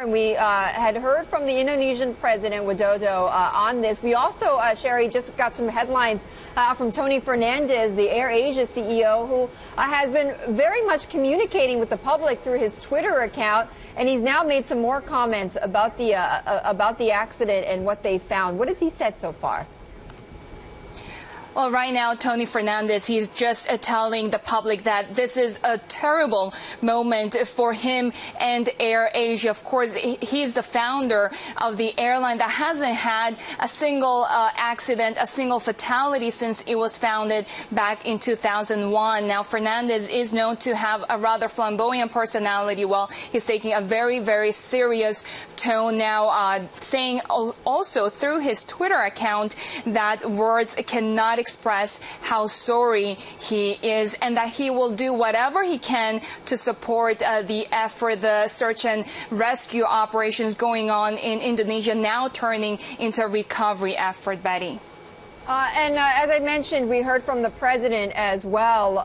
And we had heard from the Indonesian President Widodo on this. We also, Sherry, just got some headlines from Tony Fernandez, the AirAsia CEO, who has been very much communicating with the public through his Twitter account. And he's now made some more comments about the accident and what they found. What has he said so far? Well, right now, Tony Fernandez, he's just telling the public that this is a terrible moment for him and AirAsia. Of course, he's the founder of the airline that hasn't had a single accident, a single fatality since it was founded back in 2001. Now, Fernandez is known to have a rather flamboyant personality. Well, he's taking a very, very serious tone now, saying also through his Twitter account that words cannot express how sorry he is and that he will do whatever he can to support the effort, the search and rescue operations going on in Indonesia, now turning into a recovery effort, Betty. As I mentioned, we heard from the president as well.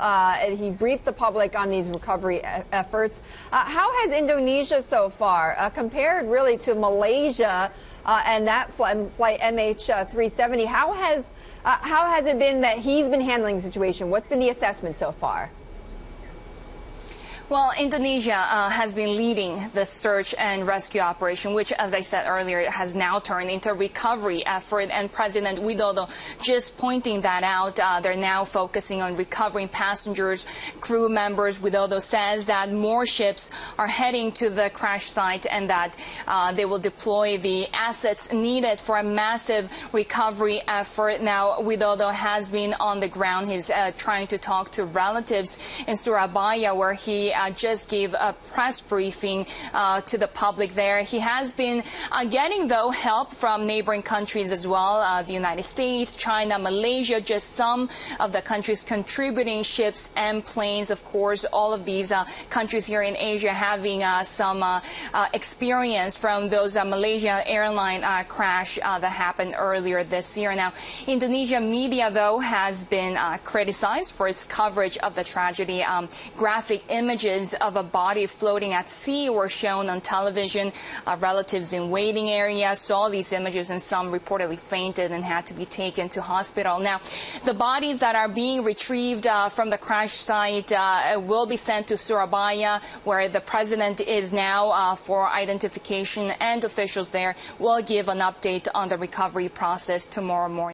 He briefed the public on these recovery efforts. How has Indonesia so far, compared really to Malaysia and that flight MH370, how has it been that he's been handling the situation? What's been the assessment so far? Well, Indonesia has been leading the search and rescue operation, which, as I said earlier, has now turned into a recovery effort. And President Widodo just pointing that out. They're now focusing on recovering passengers, crew members. Widodo says that more ships are heading to the crash site and that they will deploy the assets needed for a massive recovery effort. Now, Widodo has been on the ground. He's trying to talk to relatives in Surabaya, where he just gave a press briefing to the public there. He has been getting, though, help from neighboring countries as well, the United States, China, Malaysia, just some of the countries contributing ships and planes. Of course, all of these countries here in Asia having some experience from those Malaysia airline crash that happened earlier this year. Now, Indonesia media, though, has been criticized for its coverage of the tragedy. Graphic images of a body floating at sea were shown on television. Relatives in waiting areas saw these images, and some reportedly fainted and had to be taken to hospital. Now, the bodies that are being retrieved from the crash site will be sent to Surabaya, where the president is now for identification, and officials there will give an update on the recovery process tomorrow morning.